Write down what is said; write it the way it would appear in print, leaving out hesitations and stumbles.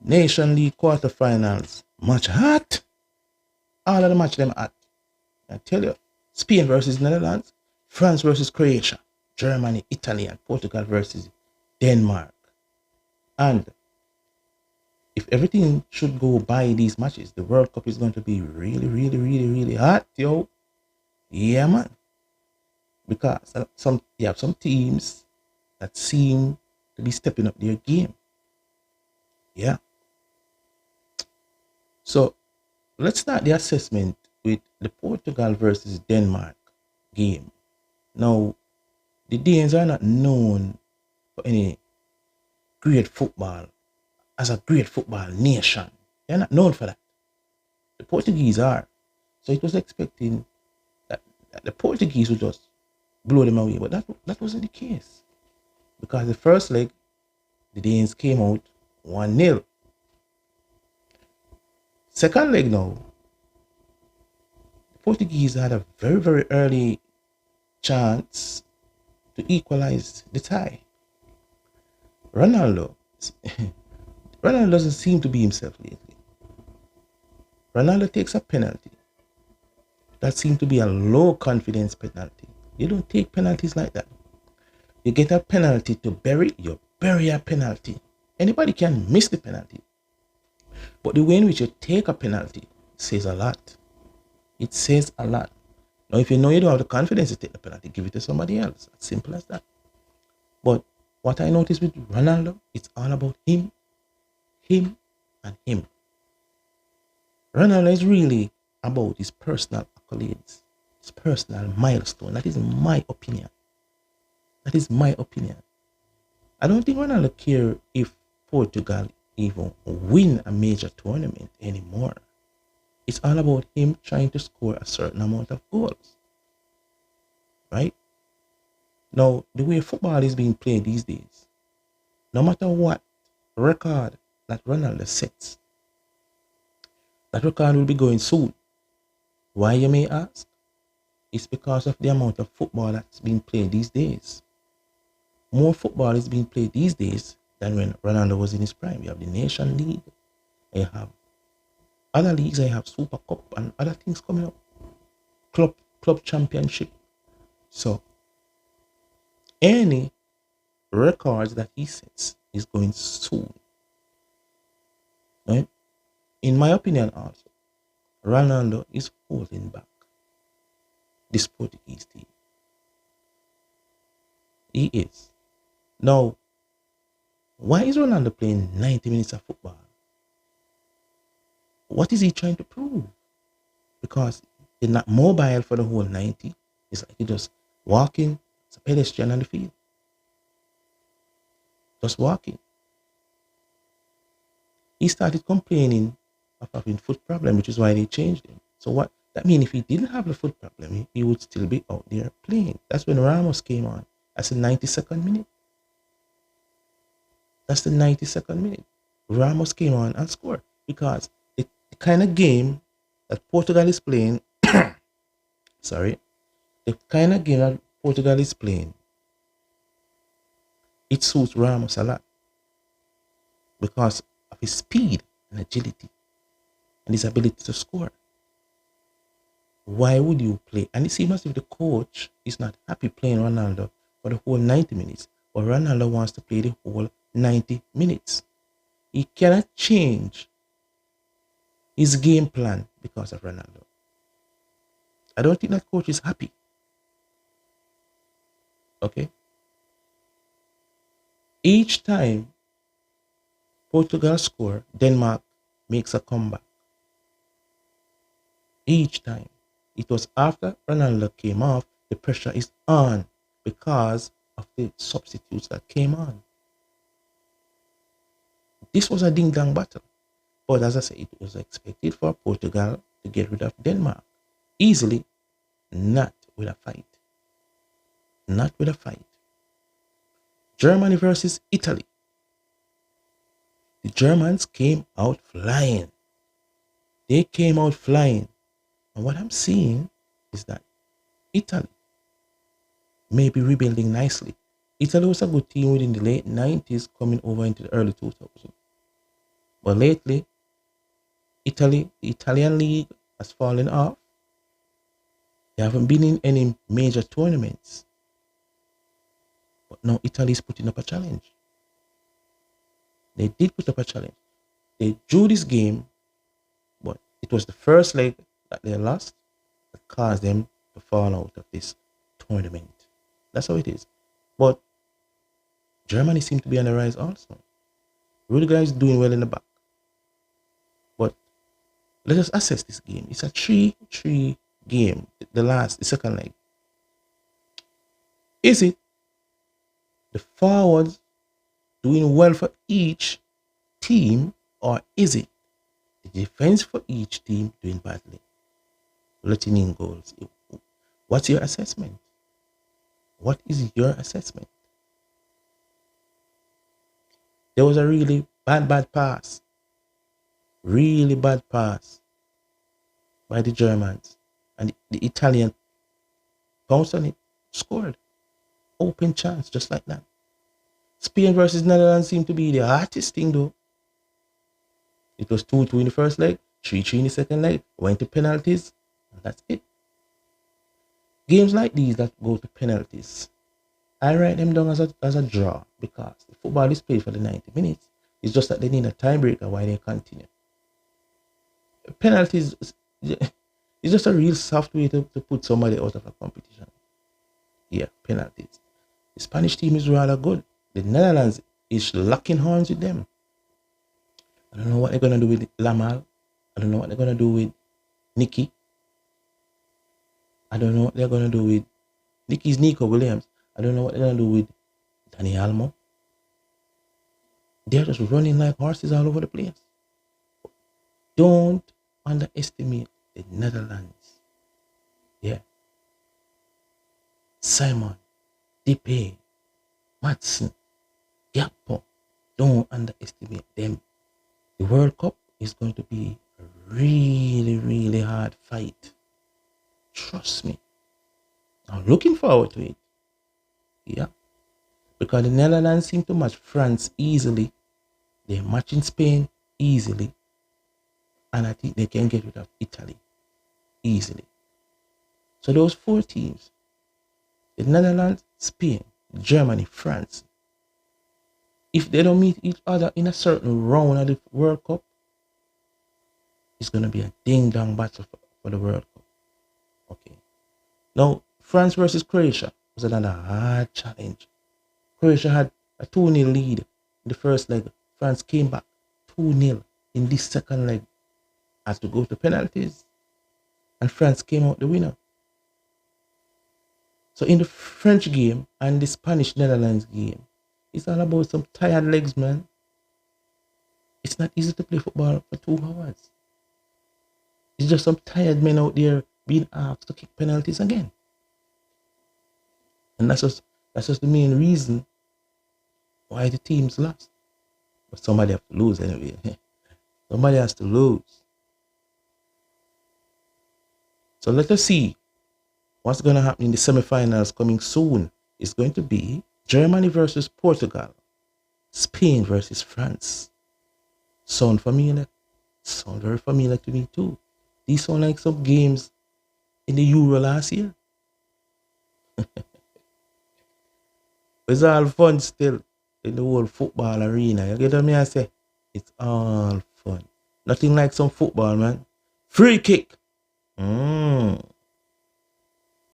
Nation League quarterfinals. Match hot. All of the match them hot. I tell you. Spain versus Netherlands. France versus Croatia. Germany, Italy, and Portugal versus Denmark. And if everything should go by these matches, the World Cup is going to be really, really, really, really hot, yo. Yeah, man. Because you have some teams that seem to be stepping up their game. Yeah. So let's start the assessment with the Portugal versus Denmark game. Now, the Danes are not known for any great football as a great football nation. They're not known for that. The Portuguese are. So it was expecting that the Portuguese would just blow them away, but that wasn't the case. Because the first leg, the Danes came out 1-0. Second leg now, the Portuguese had a very, very early chance to equalize the tie. Ronaldo doesn't seem to be himself lately. Ronaldo takes a penalty. That seemed to be a low confidence penalty. You don't take penalties like that. You get a penalty to bury, you bury a penalty. Anybody can miss the penalty. But the way in which you take a penalty says a lot. It says a lot. Now, if you know you don't have the confidence to take the penalty, give it to somebody else. As simple as that. But what I noticed with Ronaldo, it's all about him, and him. Ronaldo is really about his personal accolades, his personal milestone. That is my opinion. That is my opinion. I don't think Ronaldo cares if Portugal even win a major tournament anymore. It's all about him trying to score a certain amount of goals. Right? Now, the way football is being played these days, no matter what record that Ronaldo sets, that record will be going soon. Why, you may ask? It's because of the amount of football that's being played these days. More football is being played these days than when Ronaldo was in his prime. You have the Nation League, you have other leagues, you have Super Cup and other things coming up. Club championship. So any records that he sets is going soon. Right? In my opinion also, Ronaldo is holding back this Portuguese team. He is. Now, why is Ronaldo playing 90 minutes of football? What is he trying to prove? Because he's not mobile for the whole 90. It's like he just walking. It's a pedestrian on the field. Just walking. He started complaining of having foot problem, which is why they changed him. So what that means, if he didn't have the foot problem, he would still be out there playing. That's when Ramos came on. That's the 92nd minute. That's the 92nd minute. Ramos came on and scored because the kind of game that Portugal is playing, the kind of game that Portugal is playing, it suits Ramos a lot because of his speed and agility and his ability to score. Why would you play? And it seems as if the coach is not happy playing Ronaldo for the whole 90 minutes, but Ronaldo wants to play the whole 90 minutes. He cannot change his game plan because of Ronaldo. I don't think that coach is happy. Okay? Each time Portugal score, Denmark makes a comeback. Each time. It was after Ronaldo came off, the pressure is on because of the substitutes that came on. This was a ding-dong battle. But as I said, it was expected for Portugal to get rid of Denmark easily, not with a fight. Not with a fight. Germany versus Italy. The Germans came out flying. They came out flying. And what I'm seeing is that Italy may be rebuilding nicely. Italy was a good team within the late 90s coming over into the early 2000s. But lately, the Italian league has fallen off. They haven't been in any major tournaments. But now Italy is putting up a challenge. They did put up a challenge. They drew this game, but it was the first leg that they lost that caused them to fall out of this tournament. That's how it is. But Germany seemed to be on the rise also. Rudiger is doing well in the back. But let us assess this game. It's a 3-3 game, the second leg. Is it the forwards doing well for each team, or is it the defense for each team doing badly, letting in goals? What's your assessment? What is your assessment? There was a really bad pass. Really bad pass by the Germans. And the Italian bounced on it, scored. Open chance, just like that. Spain versus Netherlands seemed to be the hardest thing though. It was 2-2 in the first leg, 3-3 in the second leg, went to penalties, and that's it. Games like these that go to penalties, I write them down as a draw because the football is played for the 90 minutes. It's just that they need a tiebreaker while they continue. Penalties is just a real soft way to put somebody out of a competition. Yeah, penalties. The Spanish team is rather good. The Netherlands is locking horns with them. I don't know what they're going to do with Lamal. I don't know what they're going to do with Nicky. I don't know what they're going to do with Nicky's Nico Williams. I don't know what they're going to do with Dani Olmo. They're just running like horses all over the place. Don't underestimate the Netherlands. Yeah. Simon, Depay, Madsen, Gakpo. Don't underestimate them. The World Cup is going to be a really hard fight. Trust me. I'm looking forward to it. Yeah. Because the Netherlands seem to match France easily. They're matching Spain easily. And I think they can get rid of Italy easily. So those four teams, the Netherlands, Spain, Germany, France, if they don't meet each other in a certain round of the World Cup, it's going to be a ding-dong battle for the World Cup. Okay. Now, France versus Croatia was another hard challenge. Croatia had a 2-0 lead in the first leg. France came back 2-0 in this second leg. Had to go to penalties. And France came out the winner. So in the French game and the Spanish-Netherlands game, it's all about some tired legs, man. It's not easy to play football for 2 hours. It's just some tired men out there being asked to kick penalties again. And that's just the main reason why the teams lost. But somebody has to lose anyway. Somebody has to lose. So let us see what's going to happen in the semifinals coming soon. It's going to be Germany versus Portugal, Spain versus France. Sound familiar? Sound very familiar to me too. These sound like some games in the Euro last year. It's all fun still in the whole football arena. You get what I say? It's all fun. Nothing like some football, man. Free kick.